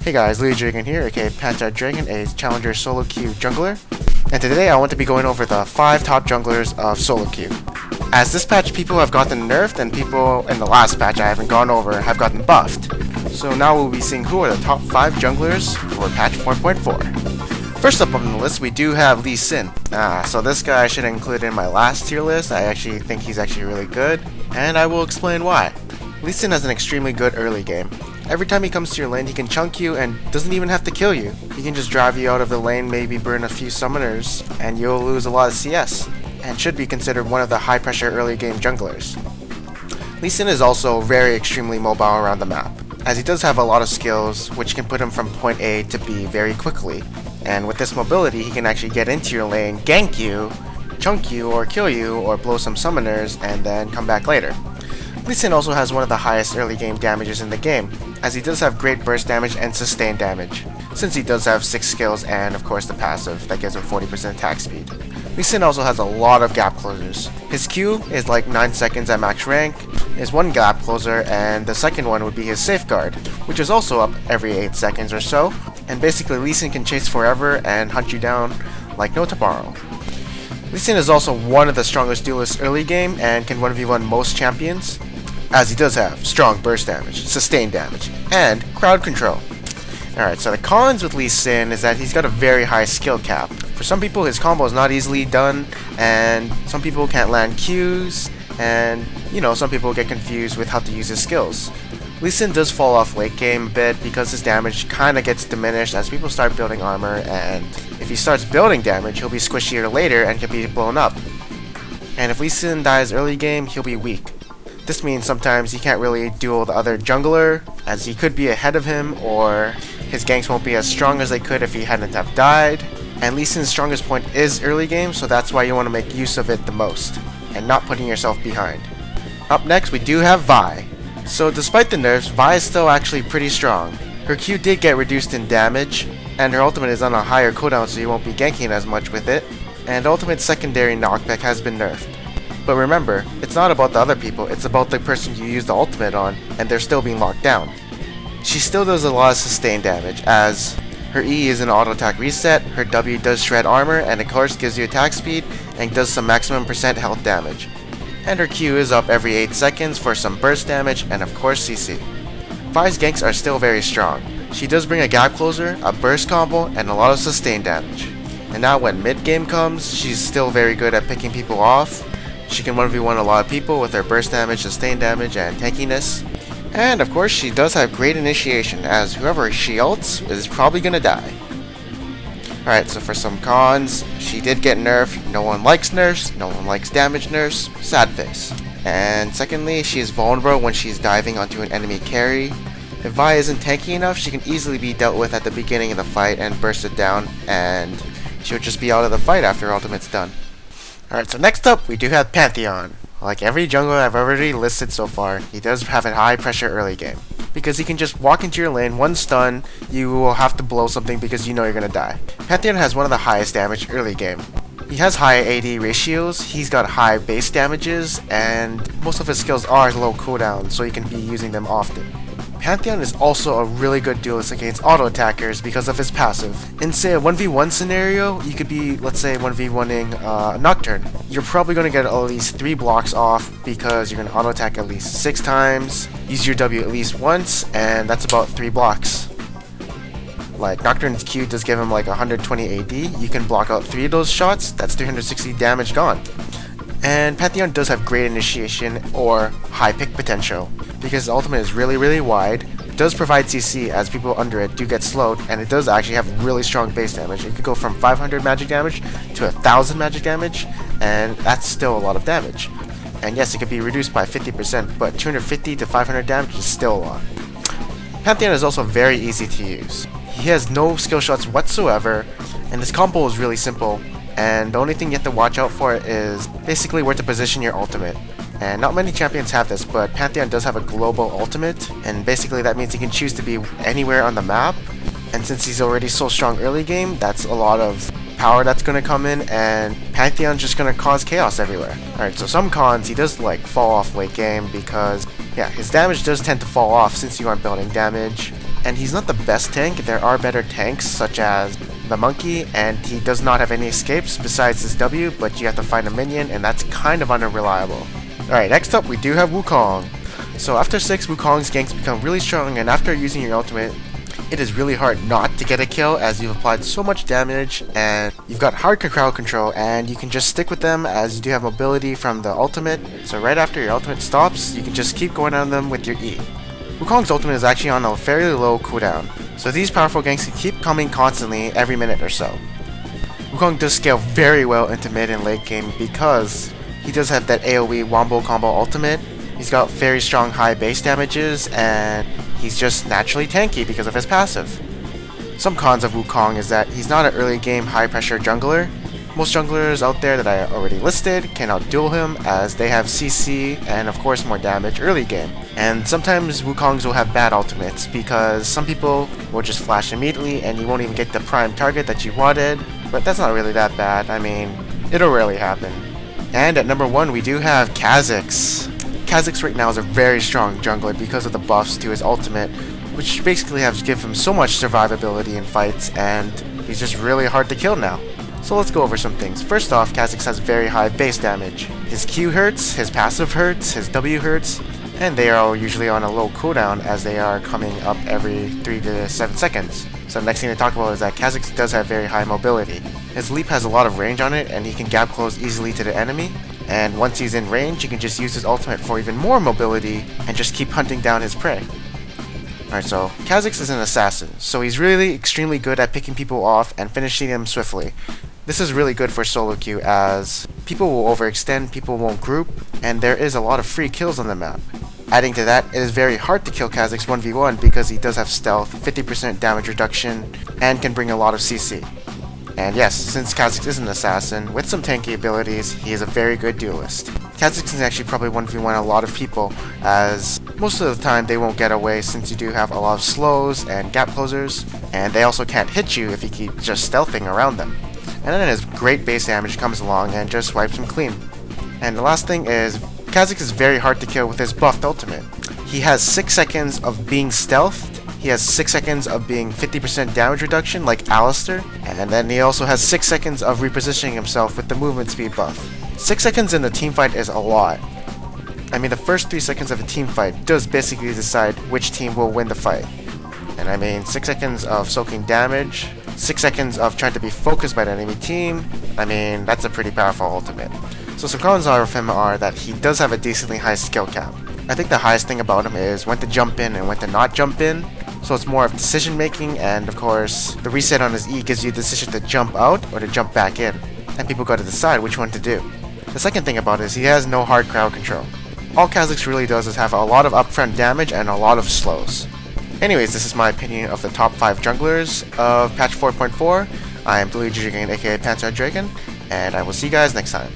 Hey guys, Lee Dragon here, aka Pantheon Dragon, a challenger solo queue jungler. And today I want to be going over the 5 top junglers of solo queue. As this patch people have gotten nerfed and people in the last patch I haven't gone over have gotten buffed. So now we'll be seeing who are the top 5 junglers for patch 4.4. First up on the list we do have Lee Sin. So this guy I should include in my last tier list. I actually think he's actually really good, and I will explain why. Lee Sin has an extremely good early game. Every time he comes to your lane, he can chunk you and doesn't even have to kill you. He can just drive you out of the lane, maybe burn a few summoners, and you'll lose a lot of CS, and should be considered one of the high pressure early game junglers. Lee Sin is also very extremely mobile around the map, as he does have a lot of skills which can put him from point A to B very quickly. And with this mobility, he can actually get into your lane, gank you, chunk you, or kill you, or blow some summoners, and then come back later. Lee Sin also has one of the highest early game damages in the game, as he does have great burst damage and sustained damage, since he does have 6 skills and of course the passive that gives him 40% attack speed. Lee Sin also has a lot of gap closers. His Q is like 9 seconds at max rank, is one gap closer, and the second one would be his safeguard, which is also up every 8 seconds or so, and basically Lee Sin can chase forever and hunt you down like no tomorrow. Lee Sin is also one of the strongest duelists early game and can 1v1 most champions, as he does have strong burst damage, sustained damage, and crowd control. Alright, so the cons with Lee Sin is that he's got a very high skill cap. For some people his combo is not easily done, and some people can't land Qs, and some people get confused with how to use his skills. Lee Sin does fall off late game a bit because his damage kinda gets diminished as people start building armor, and if he starts building damage he'll be squishier later and can be blown up. And if Lee Sin dies early game, he'll be weak. This means sometimes he can't really duel the other jungler, as he could be ahead of him, or his ganks won't be as strong as they could if he hadn't have died. And Lee Sin's strongest point is early game, so that's why you want to make use of it the most, and not putting yourself behind. Up next we do have Vi. So despite the nerfs, Vi is still actually pretty strong. Her Q did get reduced in damage, and her ultimate is on a higher cooldown so you won't be ganking as much with it, and ultimate's secondary knockback has been nerfed. But remember, it's not about the other people, it's about the person you use the ultimate on, and they're still being locked down. She still does a lot of sustained damage, as her E is an auto attack reset, her W does shred armor, and of course gives you attack speed, and does some maximum % health damage. And her Q is up every 8 seconds for some burst damage, and of course CC. Vi's ganks are still very strong. She does bring a gap closer, a burst combo, and a lot of sustained damage. And now when mid game comes, she's still very good at picking people off. She can 1v1 a lot of people with her burst damage, sustained damage, and tankiness. And of course she does have great initiation, as whoever she ults is probably gonna die. Alright, so for some cons, she did get nerfed. No one likes nerfs, no one likes damage nerfs, sad face. And secondly, she is vulnerable when she's diving onto an enemy carry. If Vi isn't tanky enough, she can easily be dealt with at the beginning of the fight and burst it down, and she'll just be out of the fight after her ultimate's done. Alright, so next up we do have Pantheon. Like every jungler I've already listed so far, he does have a high pressure early game. Because he can just walk into your lane, one stun, you will have to blow something because you know you're gonna die. Pantheon has one of the highest damage early game. He has high AD ratios, he's got high base damages, and most of his skills are low cooldown, so you can be using them often. Pantheon is also a really good duelist against auto attackers because of his passive. In say a 1v1 scenario, you could be, let's say, 1v1ing Nocturne. You're probably going to get at least 3 blocks off because you're going to auto attack at least 6 times, use your W at least once, and that's about 3 blocks. Like Nocturne's Q does give him like 120 AD, you can block out 3 of those shots, that's 360 damage gone. And Pantheon does have great initiation or high pick potential, because his ultimate is really wide, it does provide CC as people under it do get slowed, and it does actually have really strong base damage. It could go from 500 magic damage to 1000 magic damage, and that's still a lot of damage. And yes, it could be reduced by 50%, but 250 to 500 damage is still a lot. Pantheon is also very easy to use. He has no skill shots whatsoever, and his combo is really simple. And the only thing you have to watch out for is basically where to position your ultimate. And not many champions have this, but Pantheon does have a global ultimate, and basically that means he can choose to be anywhere on the map. And since he's already so strong early game, that's a lot of power that's going to come in, and Pantheon's just going to cause chaos everywhere. Alright, so some cons, he does fall off late game because, yeah, his damage does tend to fall off since you aren't building damage. and he's not the best tank. There are better tanks such as the monkey, and he does not have any escapes besides his W, but you have to find a minion, and that's kind of unreliable. Alright, next up we do have Wukong. So after 6, Wukong's ganks become really strong, and after using your ultimate, it is really hard not to get a kill as you've applied so much damage and you've got hard crowd control, and you can just stick with them as you do have mobility from the ultimate. So right after your ultimate stops, you can just keep going on them with your E. Wukong's ultimate is actually on a fairly low cooldown, so these powerful ganks can keep coming constantly every minute or so. Wukong does scale very well into mid and late game because he does have that AoE wombo combo ultimate. He's got very strong high base damages, and he's just naturally tanky because of his passive. Some cons of Wukong is that he's not an early game high pressure jungler. Most junglers out there that I already listed can outduel him as they have CC and of course more damage early game. And sometimes Wukongs will have bad ultimates because some people will just flash immediately and you won't even get the prime target that you wanted, but that's not really that bad. I mean, it'll rarely happen. And at number 1 we do have Kha'Zix. Kha'Zix right now is a very strong jungler because of the buffs to his ultimate, which basically have given him so much survivability in fights, and he's just really hard to kill now. So let's go over some things. First off, Kha'Zix has very high base damage. His Q hurts, his passive hurts, his W hurts, and they are all usually on a low cooldown as they are coming up every 3 to 7 seconds. So the next thing to talk about is that Kha'Zix does have very high mobility. His leap has a lot of range on it, and he can gap close easily to the enemy. And once he's in range, he can just use his ultimate for even more mobility and just keep hunting down his prey. Alright, so Kha'Zix is an assassin, so he's really extremely good at picking people off and finishing them swiftly. This is really good for solo queue as people will overextend, people won't group, and there is a lot of free kills on the map. Adding to that, it is very hard to kill Kha'Zix 1v1 because he does have stealth, 50% damage reduction, and can bring a lot of CC. And yes, since Kha'Zix is an assassin, with some tanky abilities, he is a very good duelist. Kha'Zix is actually probably 1v1 a lot of people, as most of the time they won't get away since you do have a lot of slows and gap closers, and they also can't hit you if you keep just stealthing around them. And then his great base damage comes along and just wipes him clean. And the last thing is, Kha'Zix is very hard to kill with his buffed ultimate. He has 6 seconds of being stealthed, he has 6 seconds of being 50% damage reduction like Alistar, and then he also has 6 seconds of repositioning himself with the movement speed buff. 6 seconds in a teamfight is a lot. I mean, the first 3 seconds of a teamfight does basically decide which team will win the fight. And I mean, 6 seconds of soaking damage, 6 seconds of trying to be focused by the enemy team, I mean, that's a pretty powerful ultimate. So some cons of him are that he does have a decently high skill cap. I think the highest thing about him is when to jump in and when to not jump in. So it's more of decision making, and of course, the reset on his E gives you a decision to jump out or to jump back in. And people got to decide which one to do. The second thing about it is he has no hard crowd control. All Kha'Zix really does is have a lot of upfront damage and a lot of slows. Anyways, this is my opinion of the top 5 junglers of patch 4.4. I am Blue GJSantos aka Pantheon, and I will see you guys next time.